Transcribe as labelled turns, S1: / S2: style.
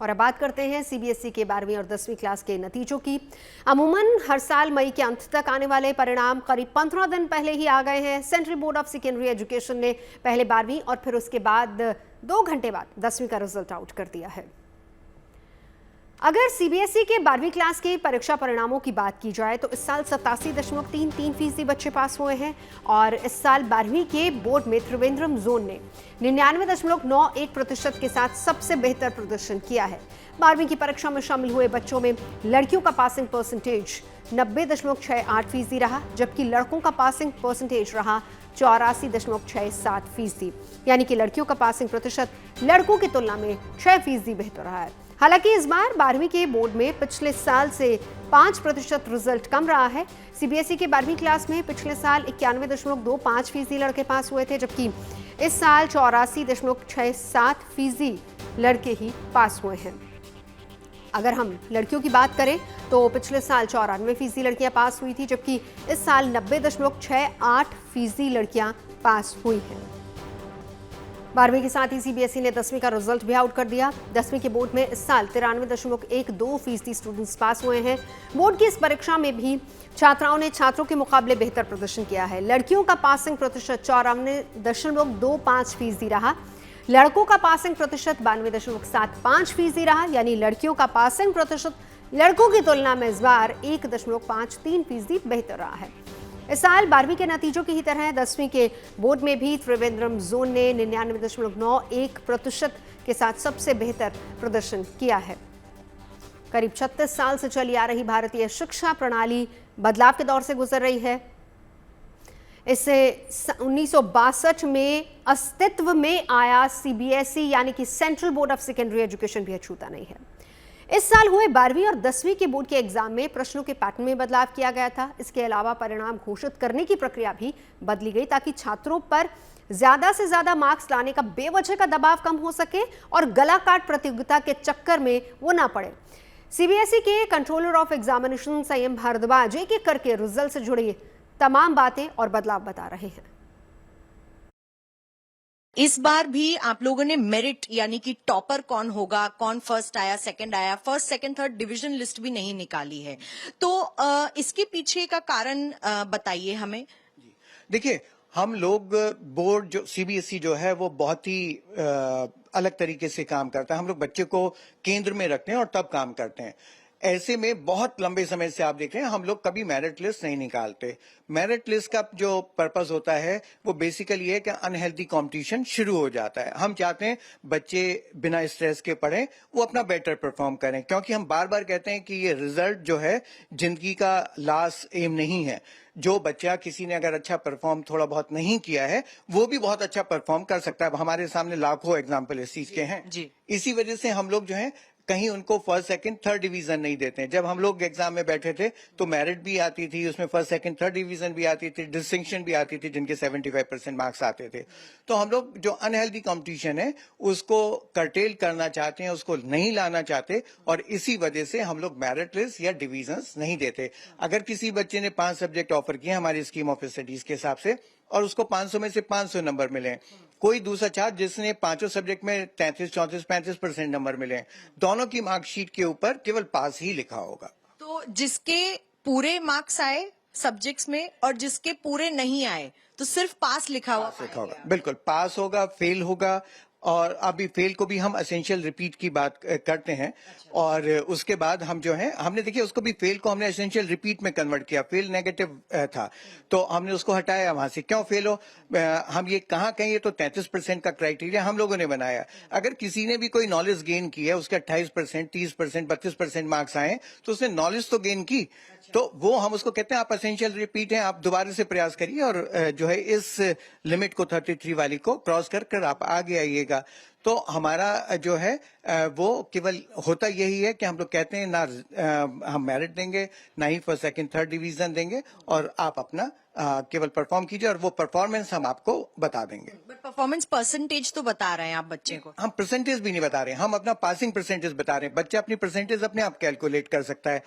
S1: और अब बात करते हैं सीबीएसई के 12वीं और 10वीं क्लास के नतीजों की। अमूमन हर साल मई के अंत तक आने वाले परिणाम करीब 15 दिन पहले ही आ गए हैं। Central board of secondary education ने पहले 12वीं और फिर उसके बाद 2 घंटे बाद 10वीं का रिजल्ट आउट कर दिया है। अगर सीबीएसई के 12वीं क्लास के परीक्षा परिणामों की बात की जाए तो इस साल 87.33% बच्चे पास हुए हैं और इस साल 12वीं के बोर्ड में त्रिवेंद्रम जोन ने 99.91% के साथ सबसे बेहतर प्रदर्शन किया है। 12वीं की परीक्षा में शामिल हुए बच्चों में लड़कियों का पासिंग परसेंटेज 90.68% रहा, जबकि लड़कों का पासिंग परसेंटेज रहा 84.67%, यानी कि लड़कियों का पासिंग प्रतिशत लड़कों की तुलना में 6% बेहतर रहा है। हालांकि इस बार 12वीं के बोर्ड में पिछले साल से 5% रिजल्ट कम रहा है। सीबीएसई के 12वीं क्लास में पिछले साल 91.25% लड़के पास हुए थे, जबकि इस साल 84.67% लड़के ही पास हुए हैं। अगर हम लड़कियों की बात करें तो पिछले साल 94% लड़कियां पास हुई थी, जबकि इस साल 90.68% लड़कियां पास हुई हैं। 12वीं के साथ ही सीबीएसई ने 10वीं का रिजल्ट भी आउट कर दिया। 10वीं के बोर्ड में इस साल 93.12% स्टूडेंट्स पास हुए हैं। बोर्ड की इस परीक्षा में भी छात्राओं ने छात्रों के मुकाबले बेहतर प्रदर्शन किया है। लड़कियों का पासिंग प्रतिशत 54.25% रहा, लड़कों का पासिंग प्रतिशत 92.75% रहा, यानी लड़कियों का पासिंग प्रतिशत लड़कों की तुलना में इस बार 1.53% बेहतर रहा है। इस साल 12वीं के नतीजों की ही तरह 10वीं के बोर्ड में भी त्रिवेंद्रम जोन ने 99.91% के साथ सबसे बेहतर प्रदर्शन किया है। करीब 36 साल से चली आ रही भारतीय शिक्षा प्रणाली बदलाव के दौर से गुजर रही है। इससे 1962 में अस्तित्व में आया सीबीएसई यानी कि central board of secondary education भी अछूता नहीं है। इस साल हुए 12वीं और 10वीं के बोर्ड के एग्जाम में प्रश्नों के पैटर्न में बदलाव किया गया था। इसके अलावा परिणाम घोषित करने की प्रक्रिया भी बदली गई ताकि छात्रों पर ज्यादा से ज्यादा मार्क्स लाने का बेवजह का दबाव कम हो सके और गला काट प्रतियोगिता के चक्कर में वो ना पड़े। सीबीएसई के कंट्रोलर ऑफ एग्जामिनेशन संयम भारद्वाज एक एक करके रिजल्ट से जुड़ी तमाम बातें और बदलाव बता रहे हैं।
S2: इस बार भी आप लोगों ने मेरिट यानी कि टॉपर कौन होगा, कौन फर्स्ट आया, सेकंड आया, first second third division list भी नहीं निकाली है, तो इसके पीछे का कारण बताइए हमें।
S3: देखिए, हम लोग बोर्ड जो सीबीएसई जो है वो बहुत ही अलग तरीके से काम करता है। हम लोग बच्चे को केंद्र में रखते हैं और तब काम करते हैं। ऐसे में बहुत लंबे समय से आप देख रहे हैं हम लोग कभी मेरिट लिस्ट नहीं निकालते। मेरिट लिस्ट का जो पर्पस होता है वो बेसिकली है कि अनहेल्दी कंपटीशन शुरू हो जाता है। हम चाहते हैं बच्चे बिना स्ट्रेस के पढ़ें, वो अपना बेटर परफॉर्म करें, क्योंकि हम बार बार कहते हैं कि ये रिजल्ट जो है जिंदगी का लास्ट एम नहीं है। जो बच्चा किसी ने अगर अच्छा परफॉर्म थोड़ा बहुत नहीं किया है वो भी बहुत अच्छा परफॉर्म कर सकता है। हमारे सामने लाखों एग्जाम्पल इस चीज के हैं जी। इसी वजह से हम लोग जो है कहीं उनको फर्स्ट सेकंड थर्ड डिवीजन नहीं देते हैं। जब हम लोग एग्जाम में बैठे थे तो मेरिट भी आती थी, उसमें फर्स्ट सेकंड थर्ड डिवीजन भी आती थी, डिस्टिंक्शन भी आती थी जिनके 75% मार्क्स आते थे। तो हम लोग जो अनहेल्दी कंपटीशन है उसको कर्टेल करना चाहते हैं, उसको नहीं लाना चाहते, और इसी वजह से हम लोग मेरिट लिस्ट या डिवीजन्स नहीं देते। अगर किसी बच्चे ने 5 सब्जेक्ट ऑफर किए हमारी स्कीम ऑफ स्टडीज के हिसाब से और उसको 500 में से 500 नंबर मिले, कोई दूसरा छात्र जिसने 5 सब्जेक्ट में 33, 34, 35% नंबर मिले, दोनों की मार्कशीट के ऊपर केवल पास ही लिखा होगा।
S2: तो जिसके पूरे मार्क्स आए सब्जेक्ट्स में और जिसके पूरे नहीं आए तो सिर्फ पास लिखा होगा।
S3: बिल्कुल पास होगा, फेल होगा, और अभी फेल को भी हम एसेंशियल रिपीट की बात करते हैं। और उसके बाद हम जो है हमने देखिए उसको भी फेल को हमने एसेंशियल रिपीट में कन्वर्ट किया। फेल नेगेटिव था तो हमने उसको हटाया वहां से। क्यों फेल हो, हम ये कहाँ कहें, ये तो 33% का क्राइटेरिया हम लोगों ने बनाया। अगर किसी ने भी कोई नॉलेज गेन की है, उसके 28%, 30%, 32% मार्क्स आए तो उसने नॉलेज तो गेन की, तो वो हम उसको कहते हैं आप एसेंशियल रिपीट हैं, आप दोबारा से प्रयास करिए और जो है इस लिमिट को 33 वाली को क्रॉस कर आप आगे आइएगा। तो हमारा जो है वो केवल होता यही है कि हम लोग कहते हैं ना हम मेरिट देंगे, ना ही फर्स्ट सेकंड थर्ड डिवीजन देंगे, और आप अपना केवल परफॉर्म कीजिए और वो परफॉर्मेंस हम आपको बता देंगे।
S2: बट परफॉर्मेंस परसेंटेज तो बता रहे हैं आप बच्चे को।
S3: हम परसेंटेज भी नहीं बता रहे हैं, हम अपना पासिंग परसेंटेज बता रहे हैं। बच्चा अपनी परसेंटेज अपने आप कैलकुलेट कर सकता है।